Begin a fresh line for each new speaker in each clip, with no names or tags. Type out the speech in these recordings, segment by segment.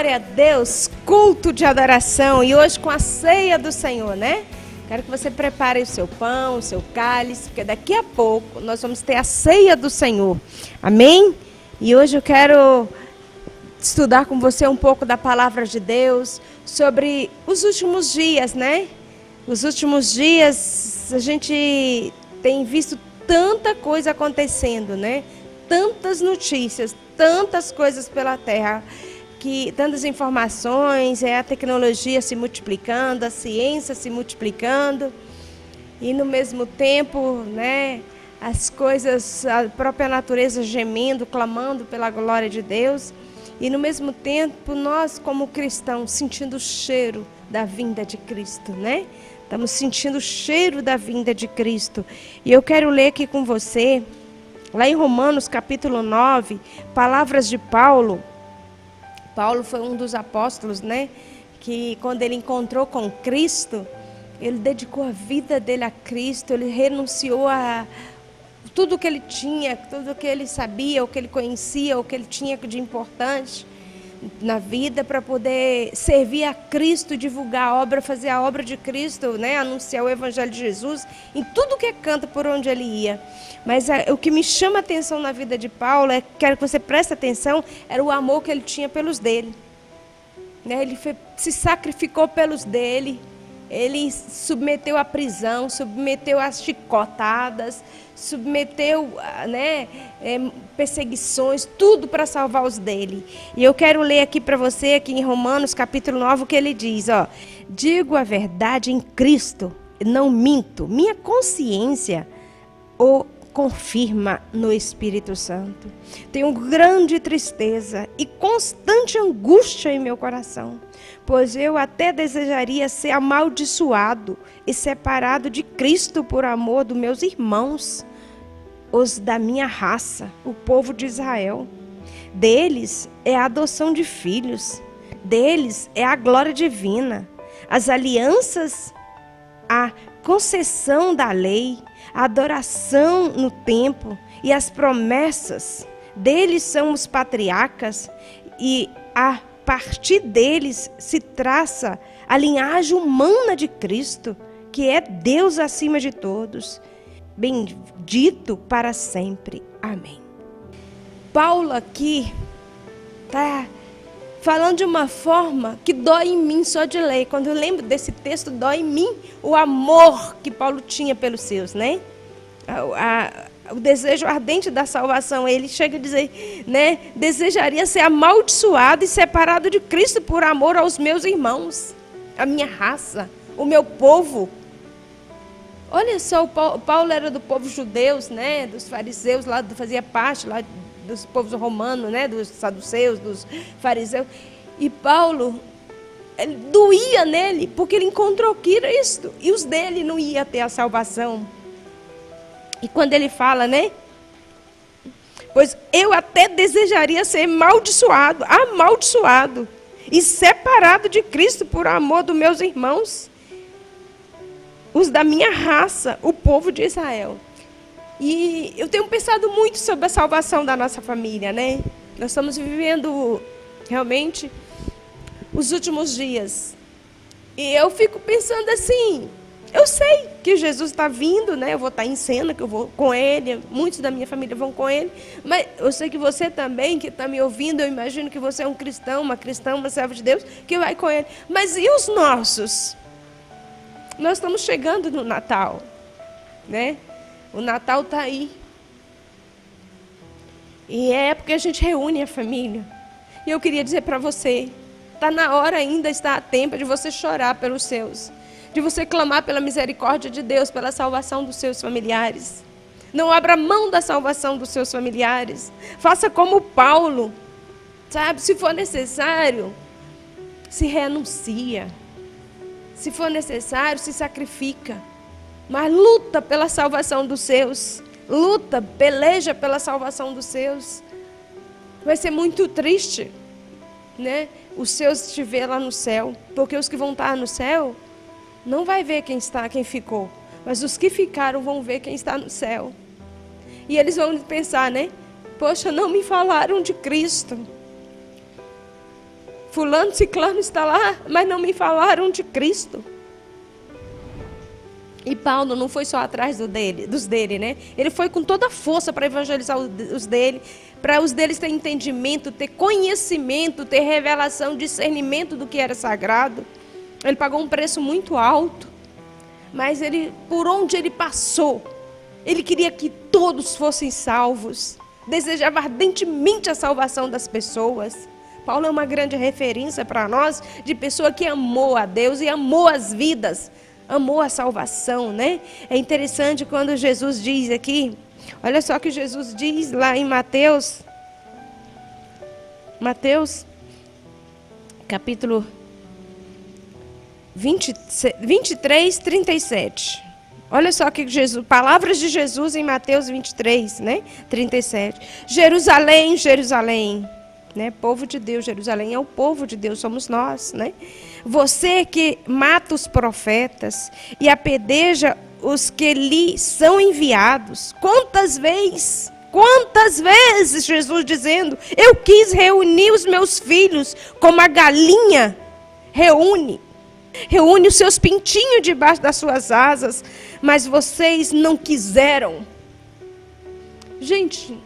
Glória a Deus, culto de adoração e hoje com a ceia do Senhor, né? Quero que você prepare o seu pão, o seu cálice, porque daqui a pouco nós vamos ter a ceia do Senhor, amém? E hoje eu quero estudar com você um pouco da palavra de Deus sobre os últimos dias, né? Os últimos dias a gente tem visto tanta coisa acontecendo, né? Tantas notícias, tantas coisas pela terra, tantas informações, a tecnologia se multiplicando, a ciência se multiplicando e no mesmo tempo, né, as coisas, a própria natureza gemendo, clamando pela glória de Deus e no mesmo tempo nós como cristãos sentindo o cheiro da vinda de Cristo, né? Estamos sentindo o cheiro da vinda de Cristo e eu quero ler aqui com você, lá em Romanos capítulo 9, palavras de Paulo. Paulo foi um dos apóstolos, né? Que quando ele encontrou com Cristo, ele dedicou a vida dele a Cristo, ele renunciou a tudo que ele tinha, tudo que ele sabia, o que ele conhecia, o que ele tinha de importante na vida para poder servir a Cristo, divulgar a obra, fazer a obra de Cristo, né? Anunciar o Evangelho de Jesus em tudo que canta por onde ele ia. Mas o que me chama a atenção na vida de Paulo, quero que você preste atenção, era o amor que ele tinha pelos dele. Né? Ele se sacrificou pelos dele, ele submeteu à prisão, submeteu às chicotadas, submeteu, né, perseguições, tudo para salvar os dele. E eu quero ler aqui para você, aqui em Romanos capítulo 9, o que ele diz, ó. Digo a verdade em Cristo, não minto, minha consciência o confirma no Espírito Santo. Tenho grande tristeza e constante angústia em meu coração, pois eu até desejaria ser amaldiçoado e separado de Cristo por amor dos meus irmãos, os da minha raça, o povo de Israel. Deles é a adoção de filhos, deles é a glória divina, as alianças, a concessão da lei, a adoração no templo e as promessas. Deles são os patriarcas e a partir deles se traça a linhagem humana de Cristo, que é Deus acima de todos, bendito para sempre. Amém. Paulo aqui está falando de uma forma que dói em mim só de ler. Quando eu lembro desse texto, dói em mim o amor que Paulo tinha pelos seus, né? O desejo ardente da salvação. Ele chega a dizer, né? Desejaria ser amaldiçoado e separado de Cristo por amor aos meus irmãos, a minha raça, o meu povo. Olha só, Paulo era do povo judeus, né? Dos fariseus, lá fazia parte lá dos povos romanos, né? Dos saduceus, dos fariseus. E Paulo, ele doía nele, porque ele encontrou Cristo. E os dele não iam ter a salvação. E quando ele fala, né? Pois eu até desejaria ser amaldiçoado e separado de Cristo por amor dos meus irmãos, os da minha raça, o povo de Israel. E eu tenho pensado muito sobre a salvação da nossa família, né? Nós estamos vivendo realmente os últimos dias. E eu fico pensando assim, eu sei que Jesus está vindo, né? Eu vou estar em cena, que eu vou com ele, muitos da minha família vão com ele. Mas eu sei que você também, que está me ouvindo, eu imagino que você é um cristão, uma cristã, uma serva de Deus, que vai com ele. Mas e os nossos? Nós estamos chegando no Natal, né? O Natal está aí. E é época que a gente reúne a família. E eu queria dizer para você, está na hora ainda, está a tempo de você chorar pelos seus. De você clamar pela misericórdia de Deus, pela salvação dos seus familiares. Não abra mão da salvação dos seus familiares. Faça como Paulo, sabe? Se for necessário, se renuncia. Se for necessário, se sacrifica. Mas luta pela salvação dos seus. Luta, peleja pela salvação dos seus. Vai ser muito triste, né? Os seus te ver lá no céu. Porque os que vão estar no céu não vai ver quem ficou. Mas os que ficaram vão ver quem está no céu. E eles vão pensar, né? Poxa, não me falaram de Cristo. fulano, ciclano está lá, mas não me falaram de Cristo. E Paulo não foi só atrás dos dele, né? Ele foi com toda a força para evangelizar os dele, para os deles ter entendimento, ter conhecimento, ter revelação, discernimento do que era sagrado. Ele pagou um preço muito alto, mas por onde ele passou, ele queria que todos fossem salvos, desejava ardentemente a salvação das pessoas. Paulo é uma grande referência para nós, de pessoa que amou a Deus e amou as vidas, amou a salvação, né? É interessante quando Jesus diz aqui, olha só o que Jesus diz lá em Mateus, capítulo 23, 37. Olha só que palavras de Jesus em Mateus 23, né? 37. Jerusalém, Jerusalém, né? Povo de Deus, Jerusalém é o povo de Deus, somos nós, né? Você que mata os profetas e apedreja os que lhe são enviados. Quantas vezes Jesus dizendo, eu quis reunir os meus filhos como a galinha reúne os seus pintinhos debaixo das suas asas, mas vocês não quiseram. Gente,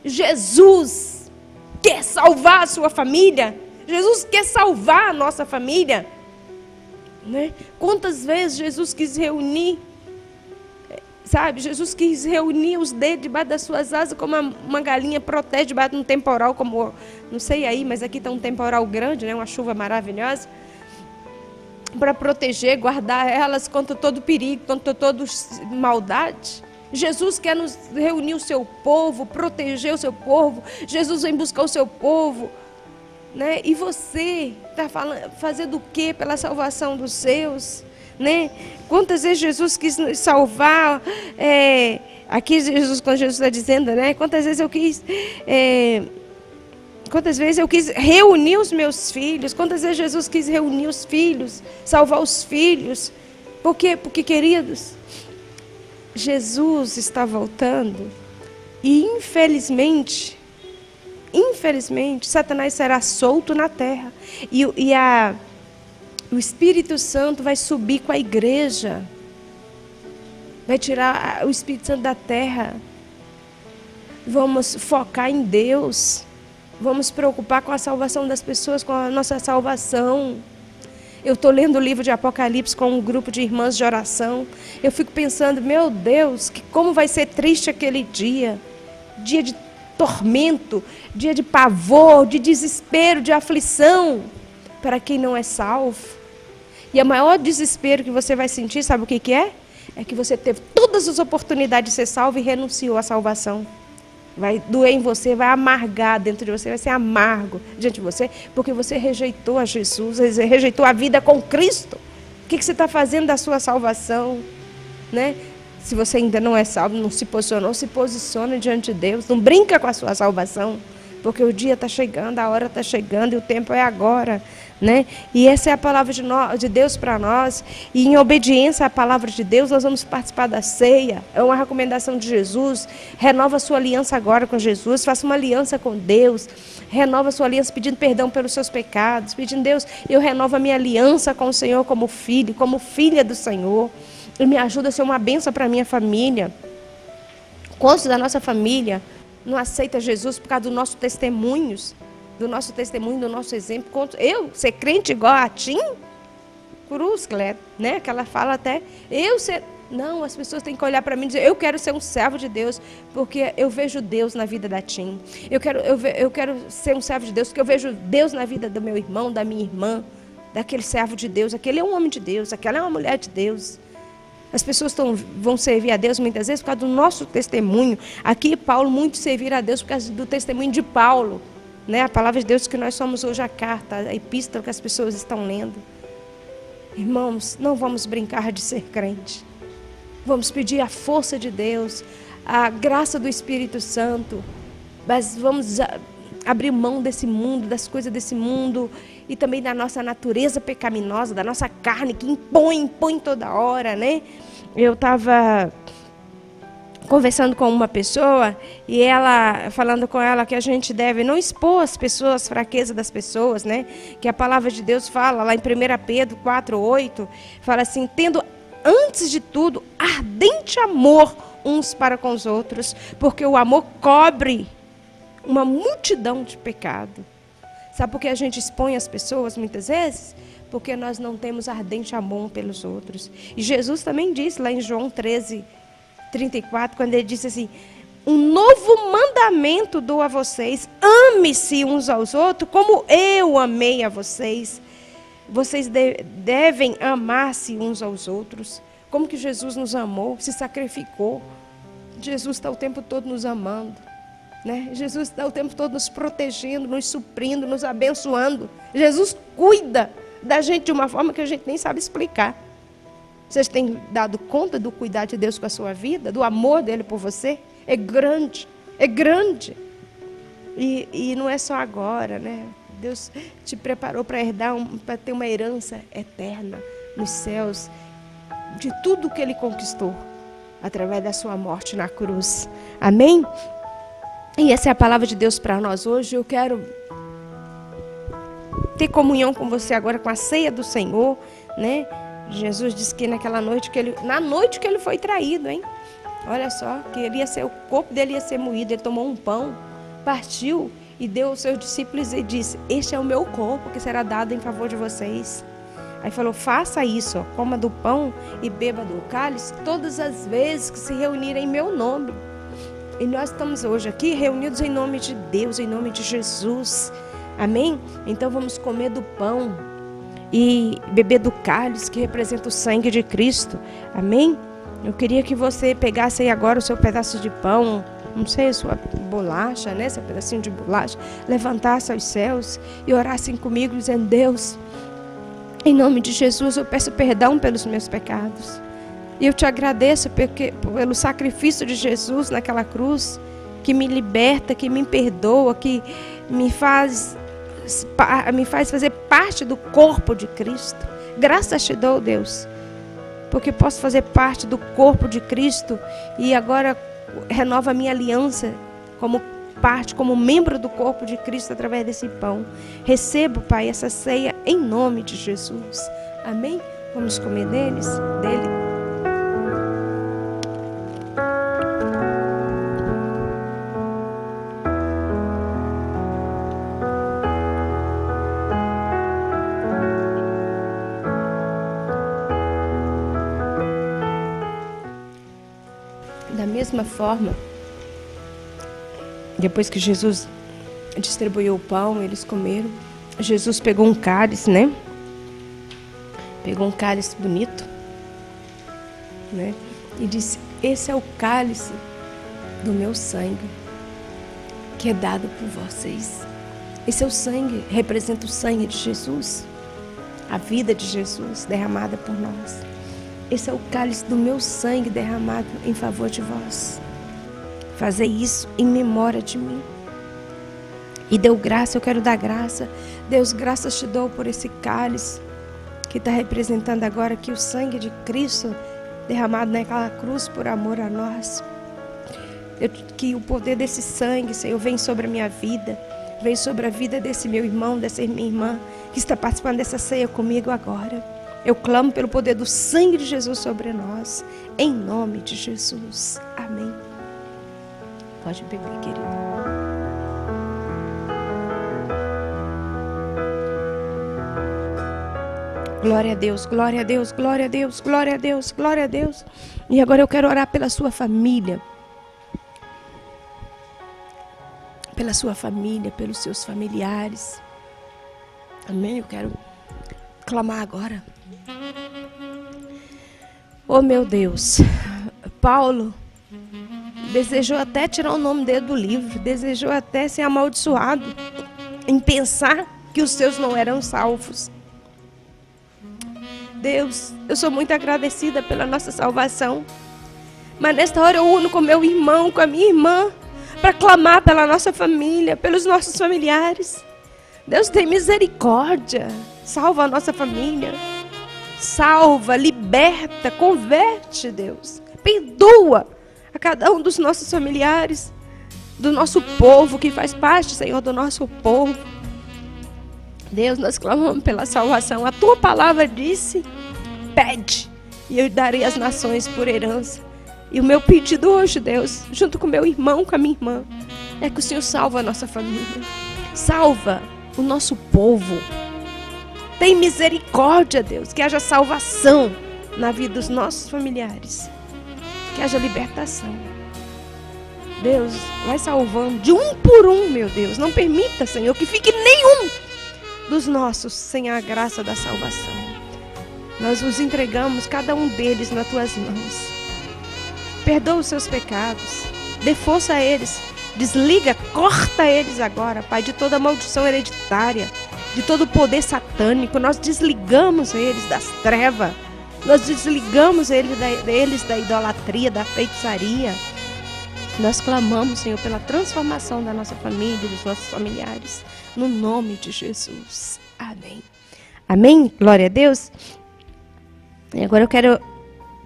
Jesus quer salvar a sua família. Jesus quer salvar a nossa família, né? Quantas vezes Jesus quis reunir, sabe? Jesus quis reunir os dedos debaixo das suas asas, como uma galinha protege debaixo de um temporal, como, não sei aí, mas aqui está um temporal grande, né? Uma chuva maravilhosa, para proteger, guardar elas contra todo perigo, contra toda maldade. Jesus quer nos reunir o seu povo, proteger o seu povo. Jesus vem buscar o seu povo, né? E você está fazendo o que pela salvação dos seus, né? Quantas vezes Jesus quis nos salvar? Aqui Jesus, quando Jesus está dizendo, né? Quantas vezes eu quis reunir os meus filhos? Quantas vezes Jesus quis reunir os filhos, salvar os filhos? Por quê? Porque, queridos, Jesus está voltando e, infelizmente, Satanás será solto na terra. E o Espírito Santo vai subir com a igreja, vai tirar o Espírito Santo da terra. Vamos focar em Deus. Vamos preocupar com a salvação das pessoas, com a nossa salvação. Eu estou lendo o livro de Apocalipse com um grupo de irmãs de oração. Eu fico pensando, meu Deus, como vai ser triste aquele dia. Dia de tormento, dia de pavor, de desespero, de aflição, para quem não é salvo. E o maior desespero que você vai sentir, sabe o que é? É que você teve todas as oportunidades de ser salvo e renunciou à salvação. Vai doer em você, vai amargar dentro de você, vai ser amargo diante de você, porque você rejeitou a Jesus, rejeitou a vida com Cristo. O que você está fazendo da sua salvação, né? Se você ainda não é salvo, não se posicionou, se posiciona diante de Deus, não brinca com a sua salvação, porque o dia está chegando, a hora está chegando e o tempo é agora, né? E essa é a palavra de Deus para nós, e em obediência à palavra de Deus, nós vamos participar da ceia. É uma recomendação de Jesus. Renova a sua aliança agora com Jesus, faça uma aliança com Deus, renova a sua aliança pedindo perdão pelos seus pecados, pedindo, Deus, eu renovo a minha aliança com o Senhor como filho, como filha do Senhor, e me ajuda a ser uma bênção para a minha família. Quantos da nossa família não aceita Jesus por causa dos nossos testemunhos, do nosso exemplo? Eu ser crente igual a Tim Cruz, né? Que ela fala até, não, as pessoas têm que olhar para mim e dizer, eu quero ser um servo de Deus, porque eu vejo Deus na vida da Tim. Eu quero ser um servo de Deus, porque eu vejo Deus na vida do meu irmão, da minha irmã, daquele servo de Deus. Aquele é um homem de Deus, aquela é uma mulher de Deus. As pessoas vão servir a Deus muitas vezes por causa do nosso testemunho. Aqui Paulo muito servir a Deus por causa do testemunho de Paulo, né? A palavra de Deus que nós somos hoje a carta, a epístola que as pessoas estão lendo. Irmãos, não vamos brincar de ser crente. Vamos pedir a força de Deus, a graça do Espírito Santo, mas vamos abrir mão desse mundo, das coisas desse mundo, e também da nossa natureza pecaminosa, da nossa carne que impõe toda hora, né? Eu estava conversando com uma pessoa e ela falando com ela que a gente deve não expor as pessoas, as fraquezas das pessoas, né? Que a palavra de Deus fala lá em 1 Pedro 4:8, fala assim: tendo antes de tudo ardente amor uns para com os outros, porque o amor cobre uma multidão de pecado. Sabe por que a gente expõe as pessoas muitas vezes? Porque nós não temos ardente amor pelos outros. E Jesus também disse lá em João 13:34, quando ele disse assim: um novo mandamento dou a vocês, ame-se uns aos outros como eu amei a vocês. Vocês devem amar-se uns aos outros. Como que Jesus nos amou, se sacrificou. Jesus está o tempo todo nos amando, né? Jesus está o tempo todo nos protegendo, nos suprindo, nos abençoando. Jesus cuida da gente de uma forma que a gente nem sabe explicar. Vocês têm dado conta do cuidado de Deus com a sua vida, do amor dele por você? É grande, é grande. E não é só agora, né? Deus te preparou para herdar, para ter uma herança eterna nos céus, de tudo que ele conquistou, através da sua morte na cruz. Amém? E essa é a palavra de Deus para nós hoje. Eu quero ter comunhão com você agora com a ceia do Senhor, né? Jesus disse que naquela noite na noite que ele foi traído, hein? Olha só, que o corpo dele ia ser moído. Ele tomou um pão, partiu e deu aos seus discípulos e disse: este é o meu corpo que será dado em favor de vocês. Aí falou: faça isso, ó, coma do pão e beba do cálice todas as vezes que se reunirem em meu nome. E nós estamos hoje aqui reunidos em nome de Deus, em nome de Jesus. Amém? Então vamos comer do pão e beber do cálice que representa o sangue de Cristo. Amém? Eu queria que você pegasse aí agora o seu pedaço de pão, não sei, a sua bolacha, né? Seu pedacinho de bolacha, levantasse aos céus e orassem comigo, dizendo: Deus, em nome de Jesus, eu peço perdão pelos meus pecados. E eu te agradeço pelo sacrifício de Jesus naquela cruz, que me liberta, que me perdoa, que me faz fazer parte do corpo de Cristo. Graças te dou, Deus, porque posso fazer parte do corpo de Cristo e agora renova a minha aliança como parte, como membro do corpo de Cristo através desse pão. Recebo, Pai, essa ceia em nome de Jesus. Amém? Vamos comer dele. Da mesma forma, depois que Jesus distribuiu o pão, eles comeram. Jesus pegou um cálice, né? Pegou um cálice bonito, né? E disse: esse é o cálice do meu sangue, que é dado por vocês. Esse é o sangue, representa o sangue de Jesus, a vida de Jesus derramada por nós. Esse é o cálice do meu sangue derramado em favor de vós. Fazer isso em memória de mim. E deu graça, eu quero dar graça. Deus, graças te dou por esse cálice que está representando agora aqui o sangue de Cristo derramado naquela cruz por amor a nós. Que o poder desse sangue, Senhor, vem sobre a minha vida, vem sobre a vida desse meu irmão, dessa minha irmã que está participando dessa ceia comigo agora. Eu clamo pelo poder do sangue de Jesus sobre nós, em nome de Jesus. Amém. Pode beber, querido. Glória a Deus, glória a Deus, glória a Deus, glória a Deus, glória a Deus. E agora eu quero orar pela sua família. Pela sua família, pelos seus familiares. Amém? Eu quero clamar agora. Oh, meu Deus. Paulo desejou até tirar o nome dele do livro, desejou até ser amaldiçoado em pensar que os seus não eram salvos. Deus, eu sou muito agradecida pela nossa salvação, mas nesta hora eu uno com meu irmão, com a minha irmã, para clamar pela nossa família, pelos nossos familiares. Deus, tem misericórdia, salva a nossa família, salva, liberta, converte, Deus, perdoa a cada um dos nossos familiares, do nosso povo, que faz parte, Senhor, do nosso povo. Deus, nós clamamos pela salvação. A tua palavra disse: pede, e eu darei as nações por herança. E o meu pedido hoje, Deus, junto com meu irmão, com a minha irmã, é que o Senhor salva a nossa família. Salva o nosso povo. Tem misericórdia, Deus, que haja salvação na vida dos nossos familiares. Que haja libertação. Deus, vai salvando de um por um, meu Deus. Não permita, Senhor, que fique nenhum dos nossos sem a graça da salvação. Nós os entregamos, cada um deles, nas tuas mãos. Perdoa os seus pecados. Dê força a eles. Desliga, corta eles agora, Pai, de toda maldição hereditária, de todo poder satânico. Nós desligamos eles das trevas. Nós desligamos eles da idolatria, da feitiçaria. Nós clamamos, Senhor, pela transformação da nossa família e dos nossos familiares. No nome de Jesus. Amém. Amém? Glória a Deus. E agora eu quero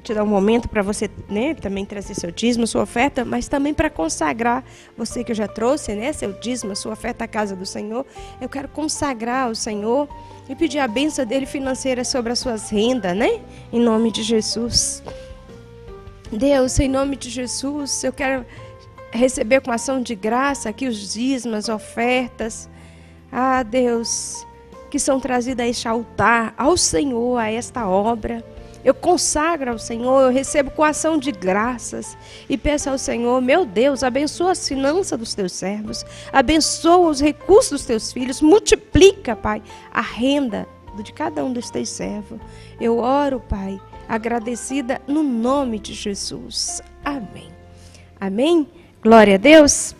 te dar um momento para você, né, também trazer seu dízimo, sua oferta, mas também para consagrar, você que já trouxe, né, seu dízimo, sua oferta à casa do Senhor. Eu quero consagrar ao Senhor e pedir a bênção dele financeira sobre as suas rendas, né, em nome de Jesus. Deus, em nome de Jesus, eu quero receber com ação de graça aqui os dízimos, as ofertas, Deus, que são trazidas a este altar, ao Senhor, a esta obra. Eu consagro ao Senhor, eu recebo com ação de graças e peço ao Senhor, meu Deus, abençoa as finanças dos teus servos, abençoa os recursos dos teus filhos, multiplica, Pai, a renda de cada um dos teus servos. Eu oro, Pai, agradecida no nome de Jesus. Amém. Amém? Glória a Deus.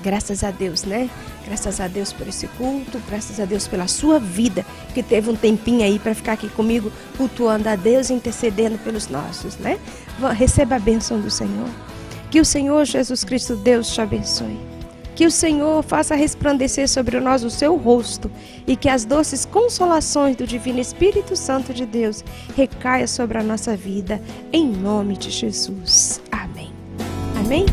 Graças a Deus, né? Graças a Deus por esse culto, graças a Deus pela sua vida, que teve um tempinho aí para ficar aqui comigo, cultuando a Deus e intercedendo pelos nossos, né? Receba a bênção do Senhor. Que o Senhor Jesus Cristo, Deus, te abençoe. Que o Senhor faça resplandecer sobre nós o seu rosto e que as doces consolações do Divino Espírito Santo de Deus recaia sobre a nossa vida, em nome de Jesus. Amém. Amém?